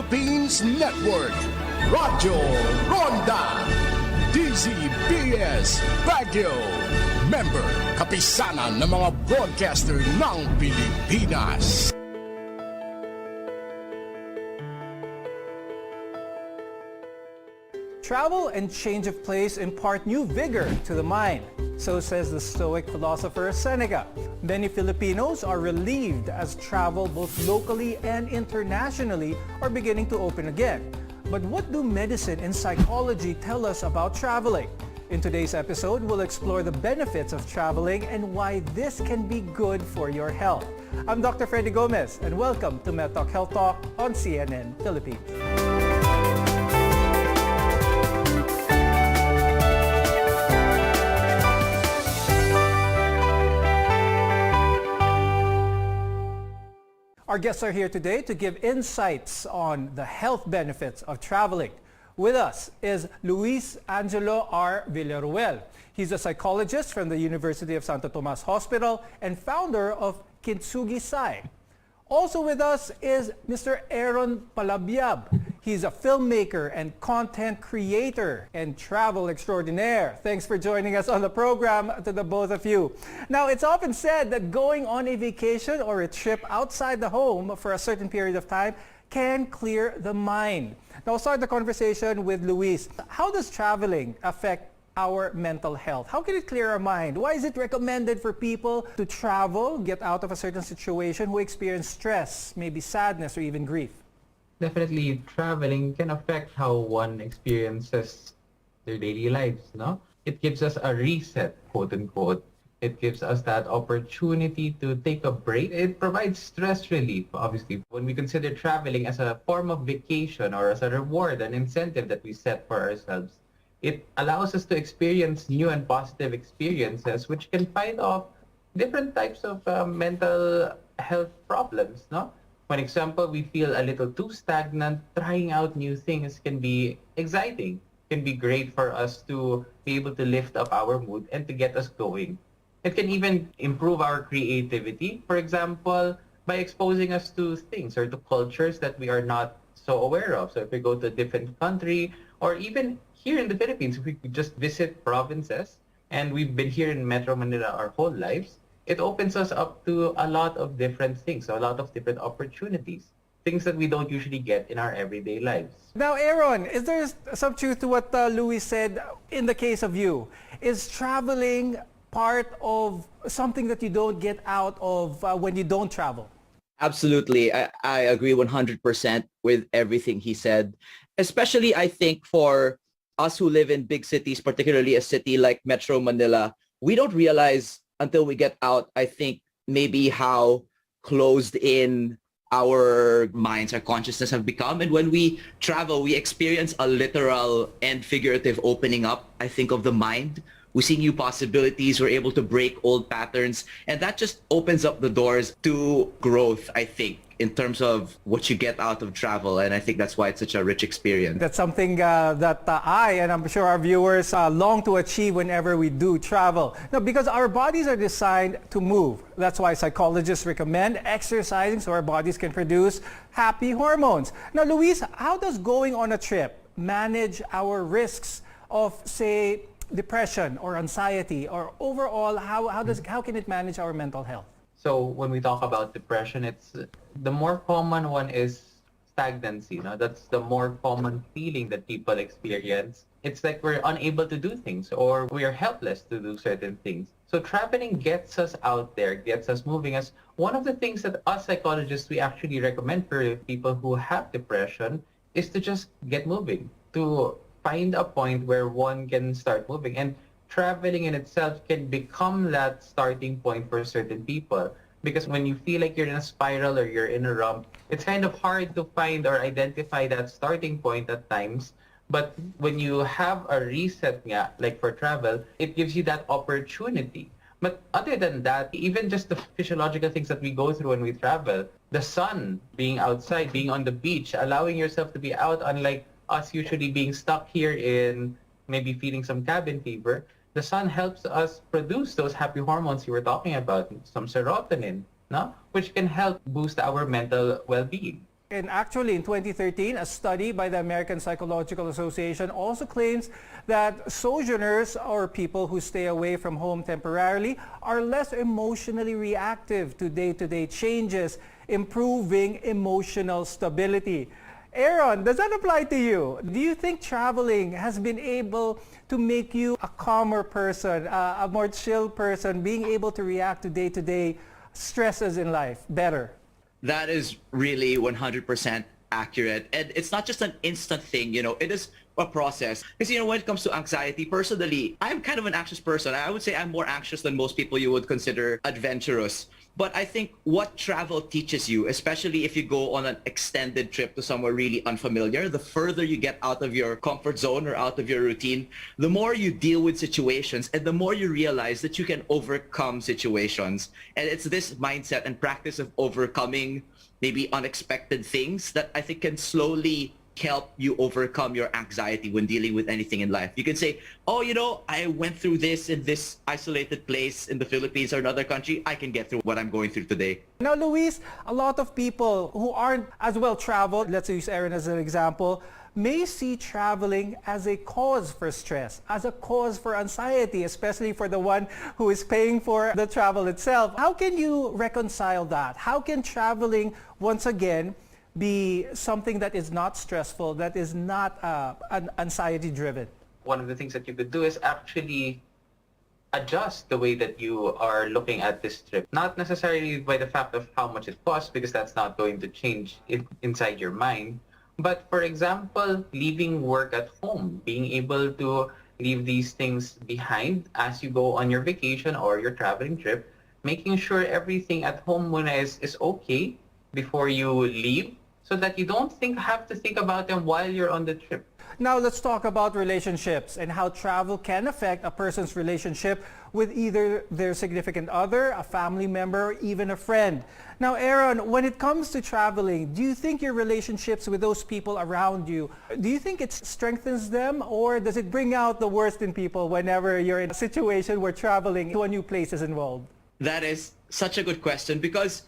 Philippines Network, Radyo Ronda, DZBS Baguio, member kapisanan ng mga broadcaster ng Pilipinas. Travel and change of place impart new vigor to the mind. So says the Stoic philosopher Seneca. Many Filipinos are relieved as travel both locally and internationally are beginning to open again. But what do medicine and psychology tell us about traveling? In today's episode, we'll explore the benefits of traveling and why this can be good for your health. I'm Dr. Freddy Gomez, and welcome to Medtalk Health Talk on CNN Philippines. Our guests are here today to give insights on the health benefits of traveling. With us is Luis Angelo R. Villaruel. He's a psychologist from the University of Santo Tomas Hospital and founder of Kintsugi Sai. Also with us is Mr. Aaron Palabyab. He's a filmmaker and content creator and travel extraordinaire. Thanks for joining us on the program, to the both of you. Now, it's often said that going on a vacation or a trip outside the home for a certain period of time can clear the mind. Now, I'll start the conversation with Luis. How does traveling affect our mental health? How can it clear our mind? Why is it recommended for people to travel, get out of a certain situation, who experience stress, maybe sadness, or even grief? Definitely, traveling can affect how one experiences their daily lives, no? It gives us a reset, quote unquote. It gives us that opportunity to take a break. It provides stress relief, obviously. When we consider traveling as a form of vacation or as a reward, an incentive that we set for ourselves, it allows us to experience new and positive experiences, which can fight off different types of mental health problems, no? For example, we feel a little too stagnant, trying out new things can be exciting, can be great for us to be able to lift up our mood and to get us going. It can even improve our creativity, for example, by exposing us to things or to cultures that we are not so aware of. So if we go to a different country, or even here in the Philippines, if we could just visit provinces, and we've been here in Metro Manila our whole lives, it opens us up to a lot of different things, a lot of different opportunities, things that we don't usually get in our everyday lives. Now, Aaron, is there some truth to what Luis said in the case of you? Is traveling part of something that you don't get out of when you don't travel? Absolutely. I agree 100% with everything he said. Especially, I think, for us who live in big cities, particularly a city like Metro Manila, we don't realize until we get out, I think, maybe how closed in our minds, our consciousness have become. And when we travel, we experience a literal and figurative opening up, I think, of the mind. We see new possibilities. We're able to break old patterns. And that just opens up the doors to growth, I think, in terms of what you get out of travel. And I think that's why it's such a rich experience. That's something that I, and I'm sure our viewers, long to achieve whenever we do travel. Now, because our bodies are designed to move. That's why psychologists recommend exercising so our bodies can produce happy hormones. Now, Luis, how does going on a trip manage our risks of, say, depression or anxiety, or overall, how can it manage our mental health? So when we talk about depression, it's the more common one is stagnancy. No? That's the more common feeling that people experience. It's like we're unable to do things or we are helpless to do certain things. So traveling gets us out there, gets us moving. As one of the things that us psychologists, we actually recommend for people who have depression is to just get moving, to find a point where one can start moving. And traveling in itself can become that starting point for certain people. Because when you feel like you're in a spiral or you're in a rump, it's kind of hard to find or identify that starting point at times. But when you have a reset, like for travel, it gives you that opportunity. But other than that, even just the physiological things that we go through when we travel, the sun, being outside, being on the beach, allowing yourself to be out, unlike us usually being stuck here in maybe feeling some cabin fever, the sun helps us produce those happy hormones you were talking about, some serotonin, no? Which can help boost our mental well-being. And actually, in 2013, a study by the American Psychological Association also claims that sojourners, or people who stay away from home temporarily, are less emotionally reactive to day-to-day changes, improving emotional stability. Aaron, does that apply to you? Do you think traveling has been able to make you a calmer person, a more chill person, being able to react to day-to-day stresses in life better? That is really 100% accurate. And it's not just an instant thing, it is a process. Because, when it comes to anxiety, personally, I'm kind of an anxious person. I would say I'm more anxious than most people you would consider adventurous. But I think what travel teaches you, especially if you go on an extended trip to somewhere really unfamiliar, the further you get out of your comfort zone or out of your routine, the more you deal with situations and the more you realize that you can overcome situations. And it's this mindset and practice of overcoming maybe unexpected things that I think can slowly help you overcome your anxiety when dealing with anything in life. You can say, I went through this in this isolated place in the Philippines or another country. I can get through what I'm going through today. Now, Luis, a lot of people who aren't as well traveled, let's use Aaron as an example, may see traveling as a cause for stress, as a cause for anxiety, especially for the one who is paying for the travel itself. How can you reconcile that? How can traveling, once again, be something that is not stressful, that is not anxiety-driven? One of the things that you could do is actually adjust the way that you are looking at this trip. Not necessarily by the fact of how much it costs, because that's not going to change inside your mind. But for example, leaving work at home, being able to leave these things behind as you go on your vacation or your traveling trip, making sure everything at home is okay before you leave, so that you don't have to think about them while you're on the trip. Now let's talk about relationships and how travel can affect a person's relationship with either their significant other, a family member, or even a friend. Now, Aaron, when it comes to traveling, do you think your relationships with those people around you, do you think it strengthens them, or does it bring out the worst in people whenever you're in a situation where traveling to a new place is involved? That is such a good question because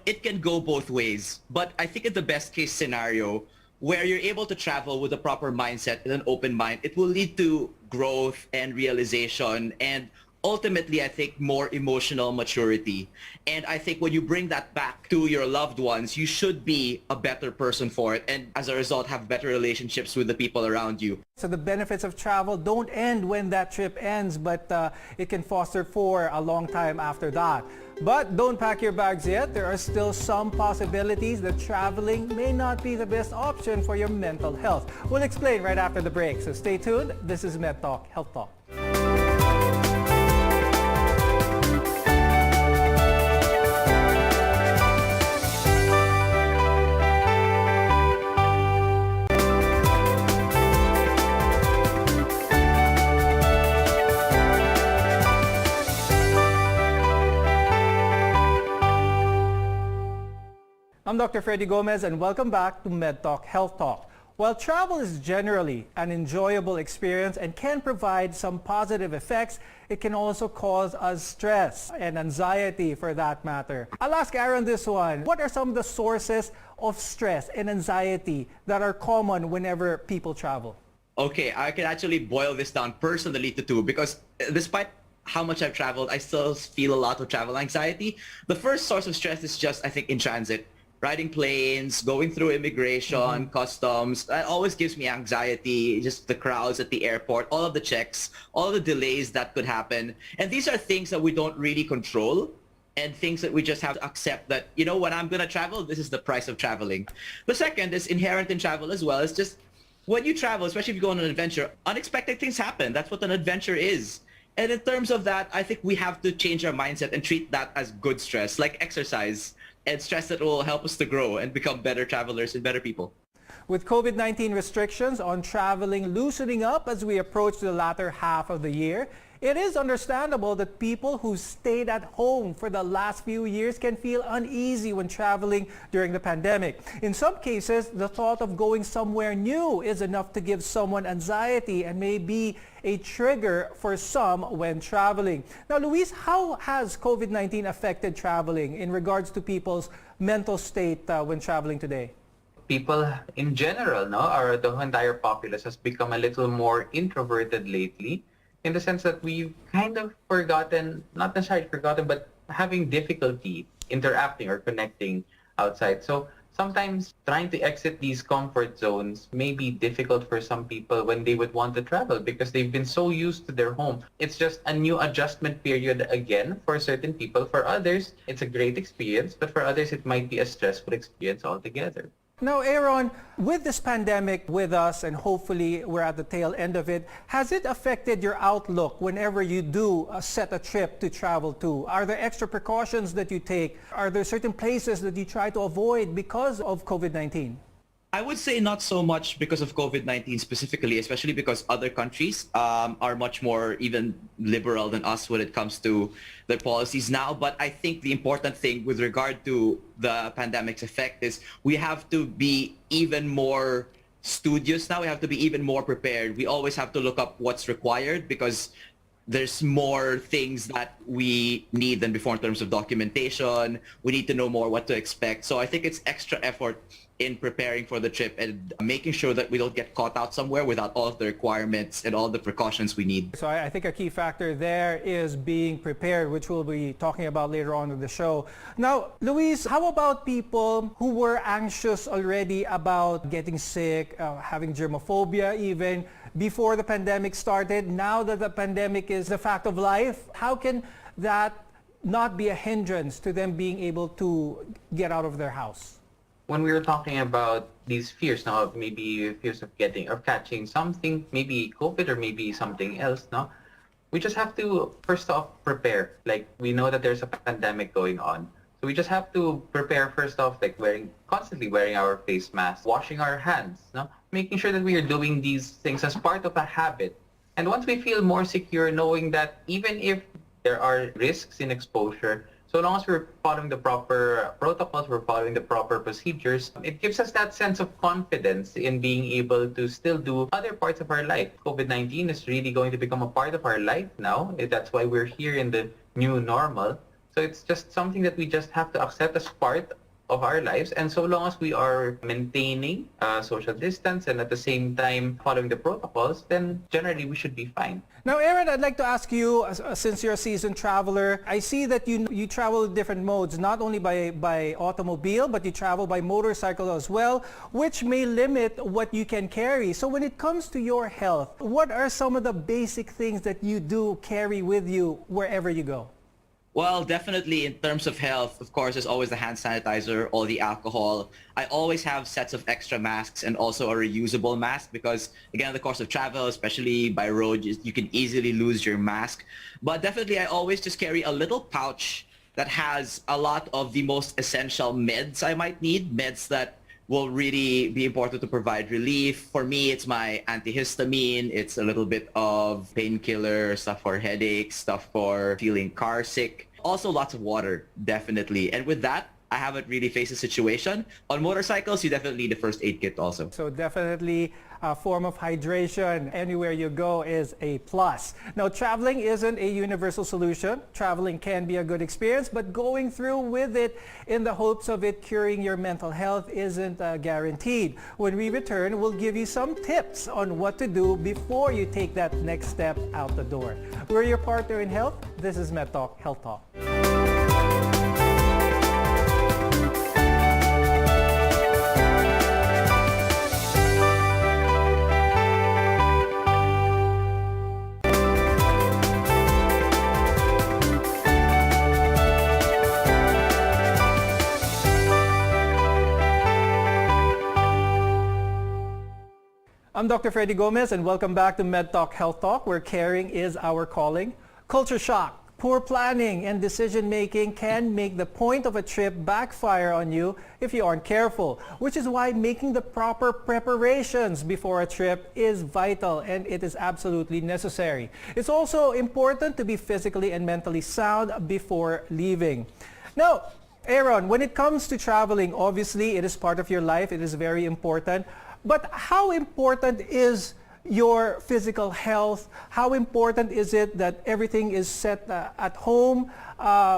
it can go both ways. But I think in the best case scenario, where you're able to travel with a proper mindset and an open mind, it will lead to growth and realization and ultimately, I think, more emotional maturity. And I think when you bring that back to your loved ones, you should be a better person for it. And as a result, have better relationships with the people around you. So the benefits of travel don't end when that trip ends, but it can foster for a long time after that. But don't pack your bags yet. There are still some possibilities that traveling may not be the best option for your mental health. We'll explain right after the break. So stay tuned. This is Medtalk, Health Talk. I'm Dr. Freddy Gomez and welcome back to Medtalk Health Talk. While travel is generally an enjoyable experience and can provide some positive effects, it can also cause us stress and anxiety for that matter. I'll ask Aaron this one. What are some of the sources of stress and anxiety that are common whenever people travel? Okay, I can actually boil this down personally to two because despite how much I've traveled, I still feel a lot of travel anxiety. The first source of stress is just, I think, in transit. Riding planes, going through immigration, customs, that always gives me anxiety, just the crowds at the airport, all of the checks, all of the delays that could happen. And these are things that we don't really control and things that we just have to accept that, when I'm going to travel, this is the price of traveling. The second is inherent in travel as well. It's just when you travel, especially if you go on an adventure, unexpected things happen. That's what an adventure is. And in terms of that, I think we have to change our mindset and treat that as good stress, like exercise. And stress that will help us to grow and become better travelers and better people. With COVID-19 restrictions on traveling loosening up as we approach the latter half of the year, it is understandable that people who stayed at home for the last few years can feel uneasy when traveling during the pandemic. In some cases, the thought of going somewhere new is enough to give someone anxiety and may be a trigger for some when traveling. Now, Luis, how has COVID-19 affected traveling in regards to people's mental state when traveling today? people in general, no, or the entire populace has become a little more introverted lately, in the sense that we've kind of forgotten, not necessarily forgotten, but having difficulty interacting or connecting outside. So sometimes trying to exit these comfort zones may be difficult for some people when they would want to travel because they've been so used to their home. It's just a new adjustment period again for certain people. For others, it's a great experience, but for others, it might be a stressful experience altogether. Now, Aaron, with this pandemic with us, and hopefully we're at the tail end of it, has it affected your outlook whenever you do set a trip to travel to? Are there extra precautions that you take? Are there certain places that you try to avoid because of COVID-19? I would say not so much because of COVID-19 specifically, especially because other countries are much more even liberal than us when it comes to their policies now. But I think the important thing with regard to the pandemic's effect is we have to be even more studious now. We have to be even more prepared. We always have to look up what's required because there's more things that we need than before in terms of documentation. We need to know more what to expect. So I think it's extra effort in preparing for the trip and making sure that we don't get caught out somewhere without all of the requirements and all the precautions we need. So I think a key factor there is being prepared, which we'll be talking about later on in the show. Now, Luis, how about people who were anxious already about getting sick, having germophobia even, before the pandemic started? Now that the pandemic is a fact of life, how can that not be a hindrance to them being able to get out of their house? When we were talking about these fears now, maybe fears of getting or catching something, maybe COVID or maybe something else, no? We just have to first off prepare. Like we know that there's a pandemic going on. So we just have to prepare first off, like constantly wearing our face mask, washing our hands, no? Making sure that we are doing these things as part of a habit. And once we feel more secure knowing that even if there are risks in exposure, so long as we're following the proper protocols, we're following the proper procedures, it gives us that sense of confidence in being able to still do other parts of our life. COVID-19 is really going to become a part of our life now. That's why we're here in the new normal. So it's just something that we just have to accept as part of our lives. And so long as we are maintaining social distance and at the same time following the protocols, then generally we should be fine. Now, Aaron, I'd like to ask you, since you're a seasoned traveler, I see that you travel in different modes, not only by automobile, but you travel by motorcycle as well, which may limit what you can carry. So when it comes to your health, what are some of the basic things that you do carry with you wherever you go? Well, definitely in terms of health, of course, there's always the hand sanitizer or the alcohol. I always have sets of extra masks and also a reusable mask because, again, in the course of travel, especially by road, you can easily lose your mask. But definitely, I always just carry a little pouch that has a lot of the most essential meds I might need, meds that will really be important to provide relief. For me, it's my antihistamine. It's a little bit of painkiller, stuff for headaches, stuff for feeling car sick. Also lots of water, definitely. And with that, I haven't really faced a situation. On motorcycles, you definitely need the first aid kit also. So definitely a form of hydration anywhere you go is a plus. Now, traveling isn't a universal solution. Traveling can be a good experience, but going through with it in the hopes of it curing your mental health isn't guaranteed. When we return, we'll give you some tips on what to do before you take that next step out the door. We're your partner in health. This is Medtalk Health Talk. I'm Dr. Freddy Gomez and welcome back to Medtalk Health Talk, where caring is our calling. Culture shock, poor planning, and decision-making can make the point of a trip backfire on you if you aren't careful, which is why making the proper preparations before a trip is vital and it is absolutely necessary. It's also important to be physically and mentally sound before leaving. Now, Aaron, when it comes to traveling, obviously it is part of your life. It is very important. But how important is your physical health? How important is it that everything is set at home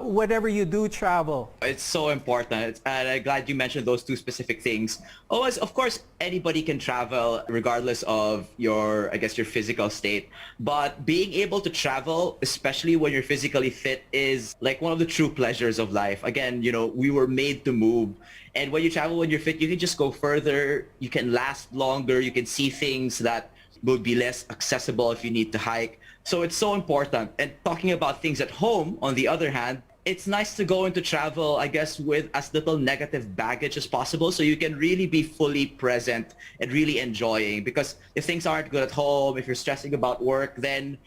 whenever you do travel? It's so important, and I'm glad you mentioned those two specific things. Always, of course, anybody can travel regardless of your, I guess, your physical state. But being able to travel, especially when you're physically fit, is like one of the true pleasures of life. Again, we were made to move. And when you travel, when you're fit, you can just go further. You can last longer. You can see things that would be less accessible if you need to hike. So it's so important. And talking about things at home, on the other hand, it's nice to go into travel, I guess, with as little negative baggage as possible, so you can really be fully present and really enjoying. Because if things aren't good at home, if you're stressing about work, then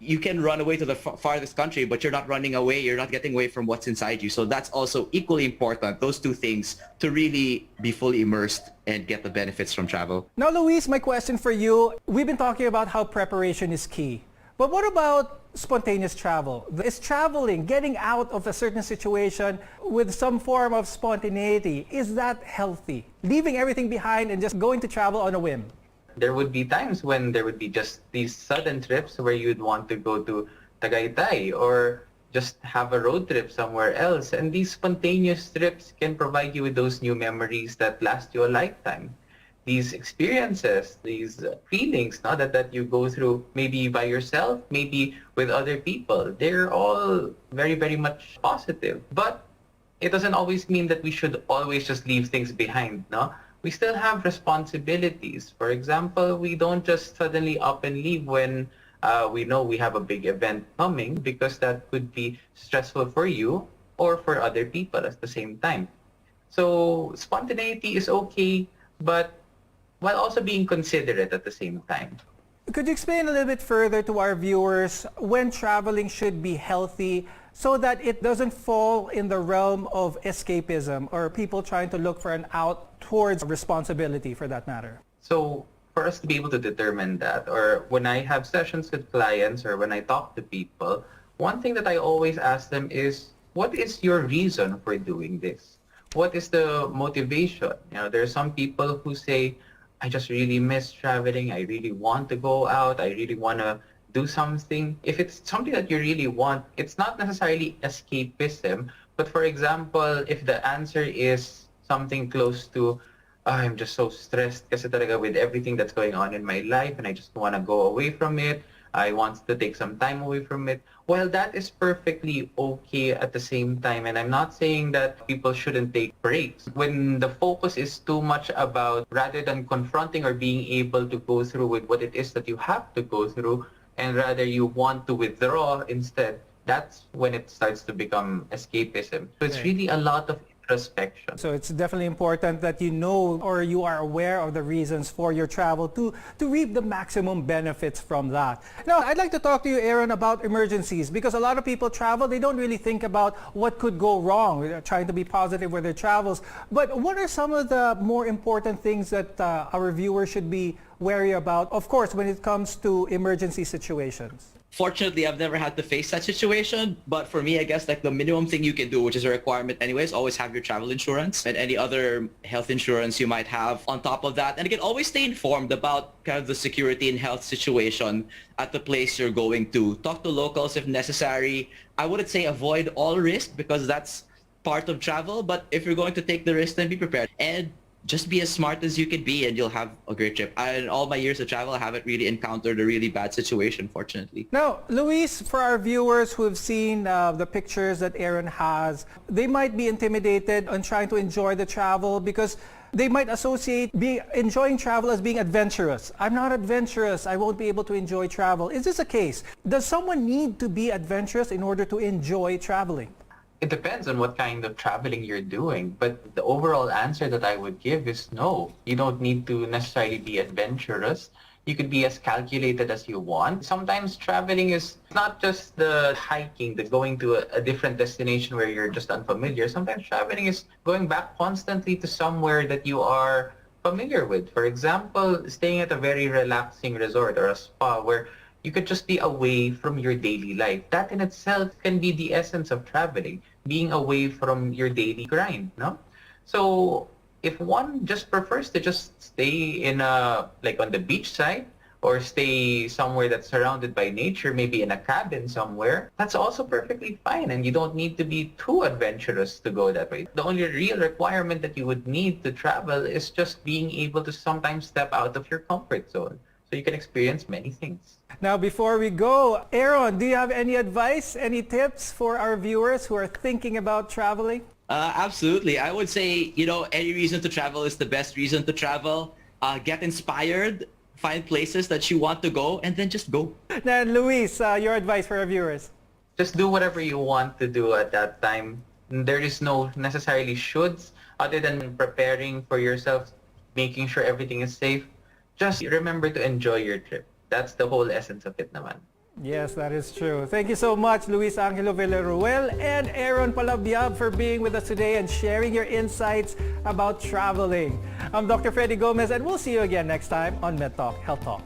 you can run away to the farthest country, but you're not running away. You're not getting away from what's inside you. So that's also equally important, those two things, to really be fully immersed and get the benefits from travel. Now, Luis, my question for you, we've been talking about how preparation is key. But what about spontaneous travel? Is traveling, getting out of a certain situation with some form of spontaneity, is that healthy? Leaving everything behind and just going to travel on a whim? There would be times when there would be just these sudden trips where you'd want to go to Tagaytay or just have a road trip somewhere else. And these spontaneous trips can provide you with those new memories that last you a lifetime. These experiences, these feelings that you go through, maybe by yourself, maybe with other people, they're all very, very much positive. But it doesn't always mean that we should always just leave things behind, no? We still have responsibilities. For example, we don't just suddenly up and leave when we know we have a big event coming, because that could be stressful for you or for other people at the same time. So spontaneity is okay, but while also being considerate at the same time. Could you explain a little bit further to our viewers when traveling should be healthy so that it doesn't fall in the realm of escapism or people trying to look for an out towards responsibility, for that matter? So for us to be able to determine that, or when I have sessions with clients or when I talk to people, one thing that I always ask them is, what is your reason for doing this? What is the motivation? There are some people who say, I just really miss traveling. I really want to go out. I really want to do something. If it's something that you really want, it's not necessarily escapism. But for example, if the answer is something close to, I'm just so stressed kasi talaga with everything that's going on in my life and I just want to go away from it. I want to take some time away from it. Well, that is perfectly okay at the same time. And I'm not saying that people shouldn't take breaks. When the focus is too much about, rather than confronting or being able to go through with what it is that you have to go through, and rather you want to withdraw instead, that's when it starts to become escapism. So it's really a lot of introspection. So it's definitely important that you know or you are aware of the reasons for your travel to reap the maximum benefits from that. Now, I'd like to talk to you, Aaron, about emergencies, because a lot of people travel, they don't really think about what could go wrong. They're trying to be positive with their travels. But what are some of the more important things that our viewers should be wary about, of course, when it comes to emergency situations? Fortunately, I've never had to face that situation, but for me, I guess like the minimum thing you can do, which is a requirement anyways, always have your travel insurance and any other health insurance you might have on top of that. And again, always stay informed about kind of the security and health situation at the place you're going to. Talk to locals if necessary. I wouldn't say avoid all risk because that's part of travel, but if you're going to take the risk, then be prepared. And just be as smart as you can be and you'll have a great trip. In all my years of travel, I haven't really encountered a really bad situation, fortunately. Now, Luis, for our viewers who have seen the pictures that Aaron has, they might be intimidated on trying to enjoy the travel because they might associate enjoying travel as being adventurous. I'm not adventurous. I won't be able to enjoy travel. Is this a case? Does someone need to be adventurous in order to enjoy traveling? It depends on what kind of traveling you're doing, but the overall answer that I would give is no. You don't need to necessarily be adventurous. You could be as calculated as you want. Sometimes traveling is not just the hiking, the going to a different destination where you're just unfamiliar. Sometimes traveling is going back constantly to somewhere that you are familiar with. For example, staying at a very relaxing resort or a spa where you could just be away from your daily life. That in itself can be the essence of traveling, being away from your daily grind, no? So if one just prefers to just stay in like on the beach side, or stay somewhere that's surrounded by nature, maybe in a cabin somewhere, that's also perfectly fine. And you don't need to be too adventurous to go that way. The only real requirement that you would need to travel is just being able to sometimes step out of your comfort zone so you can experience many things. Now, before we go, Aaron, do you have any advice, any tips for our viewers who are thinking about traveling? Absolutely. I would say, any reason to travel is the best reason to travel. Get inspired, find places that you want to go, and then just go. Then, Luis, your advice for our viewers? Just do whatever you want to do at that time. There is no necessarily shoulds other than preparing for yourself, making sure everything is safe. Just remember to enjoy your trip. That's the whole essence of it naman. Yes, that is true. Thank you so much, Luis Angelo Villaruel and Aaron Palabiab, for being with us today and sharing your insights about traveling. I'm Dr. Freddy Gomez, and we'll see you again next time on Medtalk Health Talk.